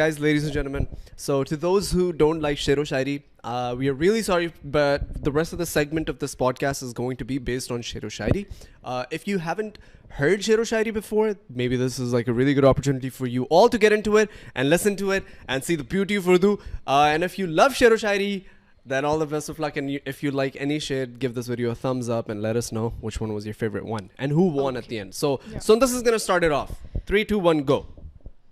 guys, ladies and gentlemen. So to those who don't like Sher o Shairi, we are really sorry, but the rest of the segment of this podcast is going to be based on Sher o Shairi. If you haven't heard Sher o Shairi before, maybe this is like a really good opportunity for you all to get into it and listen to it and see the beauty of Urdu. And if you love Sher o Shairi, then all the best of luck. And if you like any share, give this video a thumbs up and let us know which one was your favorite one and who won at the end. So Sundas is going to start it off. 3, 2, 1, go.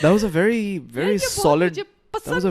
That was a very solid. That was a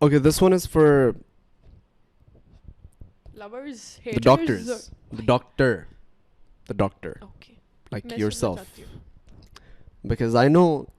Okay, this one is for lovers, haters, the doctors, the doctor. Okay. Like yourself. Because I know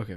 Okay.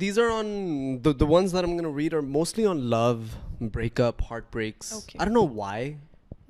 these are on the ones that I'm going to read are mostly on love, breakup, heartbreaks. Okay. I don't know why.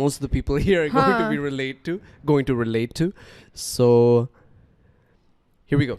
most of the people here are going to relate to. So here we go.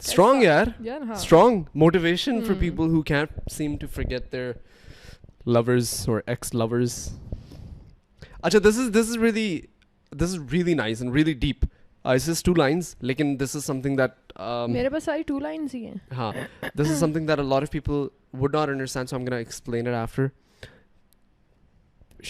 Strong, yaar. Strong motivation for people who can't seem to forget their lovers or ex-lovers. Acha, this is really nice and really deep. It's just 2 lines, lekin this is something that mere paas saari 2 lines hi hain. Haan, this is something that a lot of people would not understand, so I'm going to explain it after.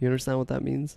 You understand what that means?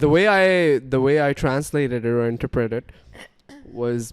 the way I translated it or interpreted it was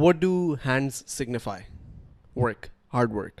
what do hands signify? Work, hard work.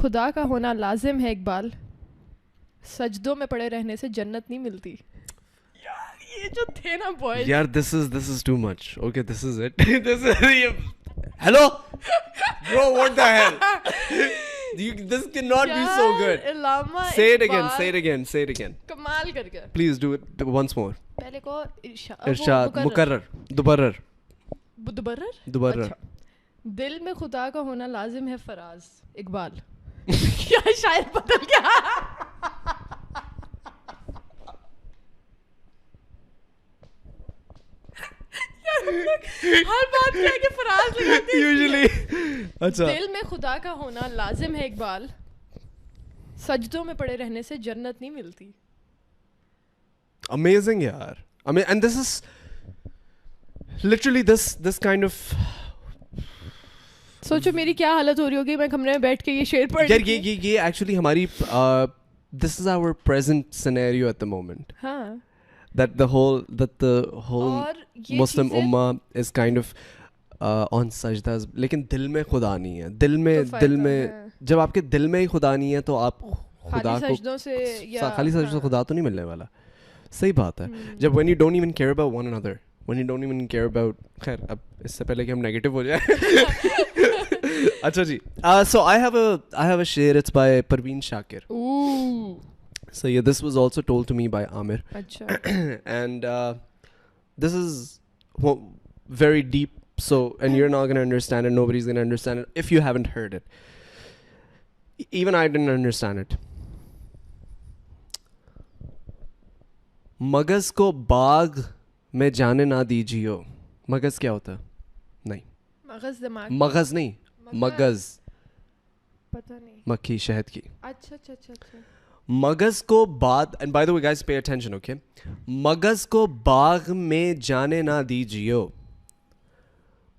خدا کا ہونا لازم ہے اقبال, سجدوں میں پڑے رہنے سے جنت نہیں ملتی. یہ جو تھے نا بوائز, یار this is too much. Okay, this is it. This is hello bro, what the hell? This cannot be so good. Say it again. کمال کر کے. Please do it once more. پہلے کو ارشاد, مکرر, دوبرر. دل میں خدا کا ہونا لازم ہے فراز اقبال. کیا شاعر بدل گیا. ہر بات کیا کہ فراز لگاتے ہیں یوزلی. اچھا, دل میں خدا کا ہونا لازم ہے اقبال, سجدوں میں پڑے رہنے سے جنت نہیں ملتی. Amazing yaar. I mean, and this is literally this kind of. سوچو میری کیا حالت ہو رہی ہوگی میں کمرے میں بیٹھ کے یہ شعر پڑھ یار. یہ actually ہماری this is our present scenario at the moment. ہاں. That the whole Muslim ummah is kind of on sajdas. لیکن دل میں خدا نہیں ہے. دل میں جب آپ کے دل میں ہی خدا نہیں ہے تو آپ خدا کو خالی سجدوں سے خدا تو نہیں ملنے والا. صحیح بات ہے. جب when you don't even care about one another, when you don't even care about, خیر اب اس سے پہلے کہ ہم نیگیٹو ہو جائیں. اچھا جی, so I have a share. It's by Parveen Shakir. So yeah, this was also told to me by Amir. Achha. And this is very deep, so and you're not going to understand it, nobody's going to understand it if you haven't heard it. Even I didn't understand it. مغز کو باغ میں جانے نہ دیجیو. مغز کیا ہوتا ہے؟ نہیں, مغز دماغ, مغز نہیں, مغز پتہ نہیں, مکھی شہد کی. اچھا اچھا اچھا اچھا. مغز کو بات, and by the way guys pay attention, okay, مغز کو باغ میں جانے نہ دیجیو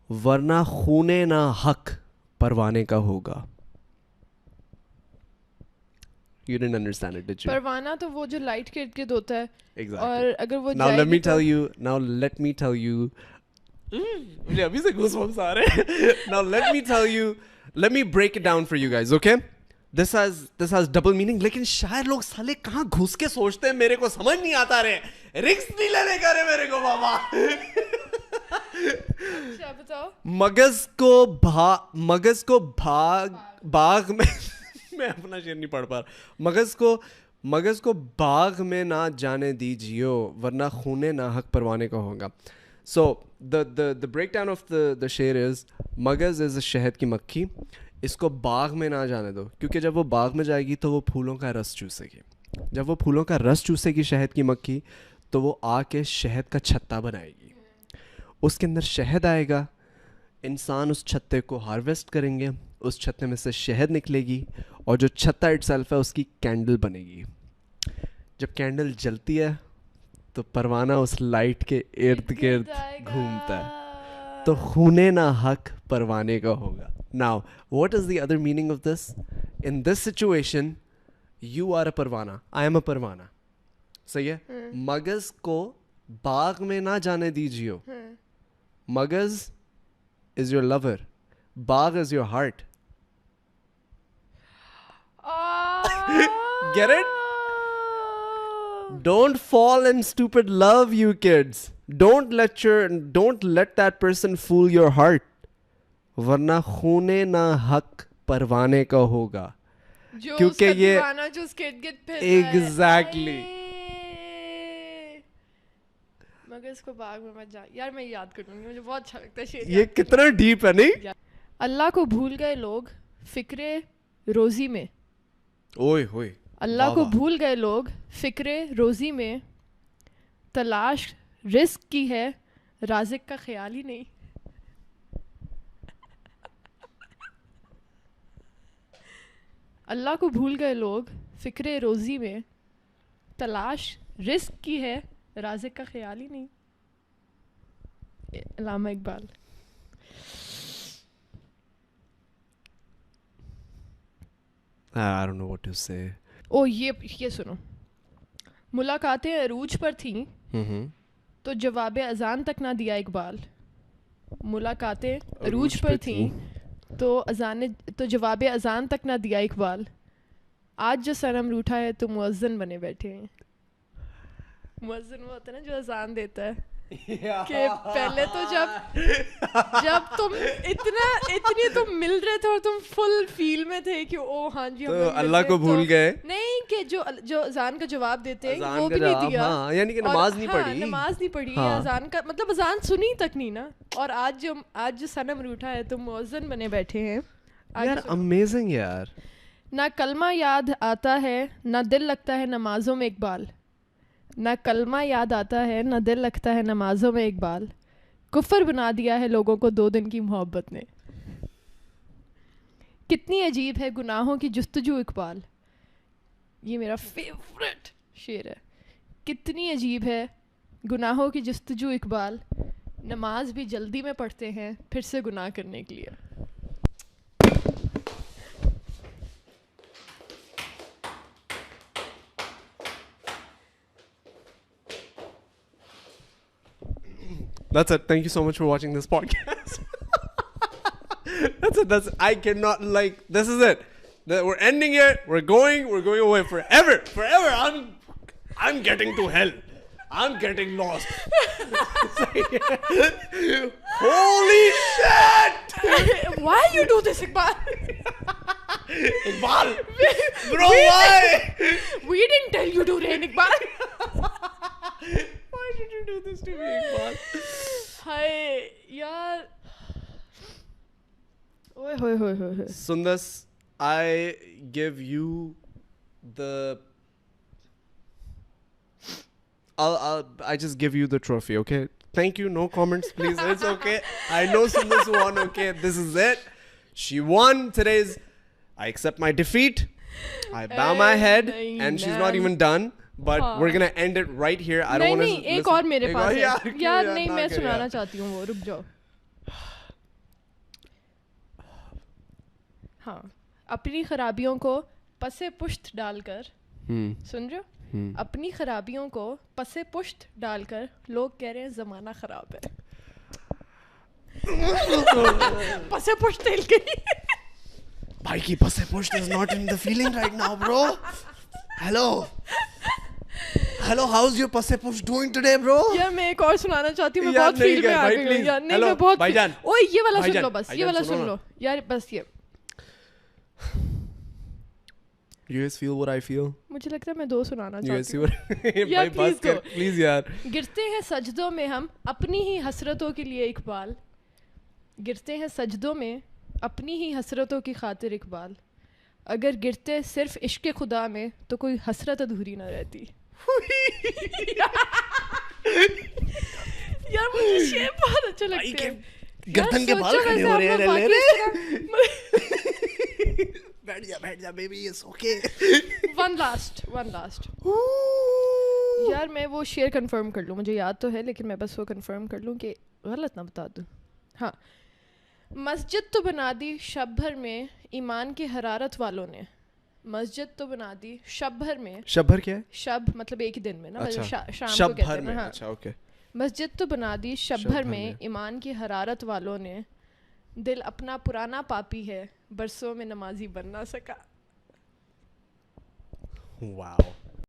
ورنہ خونے نہ حق پروانے کا ہوگا. You didn't understand it, did you? پروانہ تو وہ جو لائٹ کے ارد گرد ہوتا ہے. Exactly. اور اگر وہ now let me tell you مجھے ابھی سے گوس بمپس آ رہے ہیں. Now let me break it down for you guys, okay? This has double meaning. لیکن شاعر لوگ سالے کہاں گھس کے سوچتے ہیں, میرے کو سمجھ نہیں آتا رہے. رکس نہیں لینے کا رہے میرے کو بابا. اچھا بتاؤ. مغز کو باغ میں اپنا شعر نہیں پڑھ پا رہا. مغز کو باغ میں نہ جانے دیجیو ورنہ خونے نہ حق پروانے کا ہوگا. So the breakdown of the شعر is, مغز is شہد کی مکھی, اس کو باغ میں نہ جانے دو, کیونکہ جب وہ باغ میں جائے گی تو وہ پھولوں کا رس چوسے گی. جب وہ پھولوں کا رس چوسے گی شہد کی مکھی, تو وہ آ کے شہد کا چھتا بنائے گی. اس کے اندر شہد آئے گا, انسان اس چھتے کو ہارویسٹ کریں گے, اس چھتے میں سے شہد نکلے گی, اور جو چھتا اٹ سیلف ہے اس کی کینڈل بنے گی. جب کینڈل جلتی ہے تو پروانہ اس لائٹ کے ارد گرد گھومتا ہے, تو خونے نہ حق پروانے کا ہوگا. Now, what is the other meaning of this? In this situation, you are a parwana. I am a parwana. صحیح ہے. مغز کو باغ میں نہ جانے دیجیو. مغز is your lover. Bagh is your heart. Get it? Don't fall in stupid love, you kids. Don't let that person fool your heart. ورنہ خونے نہ حق پروانے کا ہوگا. کیونکہ یہ ایگزیکٹلی مغز کو باغ میں مت جا. یار میں یاد کروں گی, مجھے بہت اچھا لگتا ہے شعر. یہ کتنا ڈیپ ہے نہیں. اللہ کو بھول گئے لوگ فکر روزی میں. اوئے ہوئے. اللہ کو بھول گئے لوگ فکر روزی میں, تلاش رزق کی ہے رازق کا خیال ہی نہیں. اللہ کو بھول گئے لوگ فکر روزی میں, تلاش رزق کی ہے رازق کا خیال ہی نہیں. علامہ Iqbal. I don't know what to say. او یہ سنو. ملاقاتیں عروج پر تھیں تو جواب اذان تک نہ دیا اقبال. ملاقاتیں عروج پر تھیں تو جواب اذان تک نہ دیا اقبال. آج جو صنم روٹھا ہے تو مؤذن بنے بیٹھے ہیں. مؤذن وہ ہوتا ہے نا جو اذان دیتا ہے, کہ پہلے تو جب تم اتنی تم مل رہے تھے اور تم فل فیل میں تھے کہ او ہاں جی تو اللہ کو بھول گئے. نہیں, کہ جو اذان کا جواب دیتے وہ بھی نہیں دیا, یعنی کہ نماز نہیں پڑھی اذان کا مطلب اذان سنی تک نہیں نا. اور آج جو صنم روٹھا ہے تم مؤذن بنے بیٹھے ہیں. یار امیزنگ یار. نہ کلمہ یاد آتا ہے نہ دل لگتا ہے نمازوں میں اقبال. نہ کلمہ یاد آتا ہے نہ دل لگتا ہے نمازوں میں اقبال. کفر بنا دیا ہے لوگوں کو 2 دن کی محبت نے. کتنی عجیب ہے گناہوں کی جستجو اقبال. یہ میرا فیورٹ شعر ہے. کتنی عجیب ہے گناہوں کی جستجو اقبال. نماز بھی جلدی میں پڑھتے ہیں پھر سے گناہ کرنے کے لیے. That's it. Thank you so much for watching this podcast. That's it. I cannot, like, this is it. We're ending it. We're going away forever. I'm getting to hell. I'm getting lost. Holy shit! Why you do this, Iqbal? Iqbal! Bro, why? We didn't tell you to rain, Iqbal. Why did you do this to me, Iqbal? Hi, yaar. Oi. Sundas, I give you the... I just give you the trophy, okay? Thank you. No comments, please. It's okay. I know Sundas won, okay? This is it. She won today's... I accept my defeat. I bow my head. And she's not even done. But we're going to end it right here. I don't want to... ایک اور میرے پاس ہے. یار نہیں, میں سنانا چاہتی ہوں وہ. رک جاؤ. ہاں, اپنی خرابیوں کو پس پشت ڈال کر, سن رہے ہو, اپنی خرابیوں کو پس پشت ڈال کر لوگ کہہ رہے ہیں زمانہ خراب ہے. پس پشت ہل گئی. بھائی کی پس پشت is not in the feeling right now, bro. Hello, how's your پس پشت doing today, bro? یار میں ایک اور سنانا چاہتی ہوں. میں بہت فیل میں آ گئی ہوں یار. نہیں, میں بہت... اوہ یہ والا سن لو بس, یہ والا سن لو یار, بس یہ. You guys feel what I feel? مجھے لگتا ہے میں 2 سنانا چاہتی ہوں. یار پلیز یار. گرتے ہیں سجدوں میں ہم اپنی ہی حسرتوں کے لیے اقبال. گرتے ہیں سجدوں میں اپنی ہی حسرتوں کی خاطر اقبال. اگر گرتے صرف عشق خدا میں تو کوئی حسرت ادھوری نہ رہتی. یار مجھے شعر بہت اچھا لگتا ہے. گردن کے بال کھڑے ہو رہے ہیں. بیٹھ جا baby, it's okay. One last. یار میں وہ شعر کنفرم کر لوں, مجھے یاد تو ہے لیکن میں بس وہ کنفرم کر لوں کہ غلط نہ بتا دوں. ہاں, مسجد تو بنا دی شب بھر میں ایمان کی حرارت والوں نے. مسجد تو بنا دی شب بھر میں. شب بھر کیا ہے؟ شب مطلب ایک ہی دن میں نا, شام کو کہتے ہیں. اچھا اوکے. مسجد تو بنا دی شب بھر میں ایمان کی حرارت والوں نے. دل اپنا پرانا پاپی ہے برسوں میں نمازی بن نہ سکا. واو.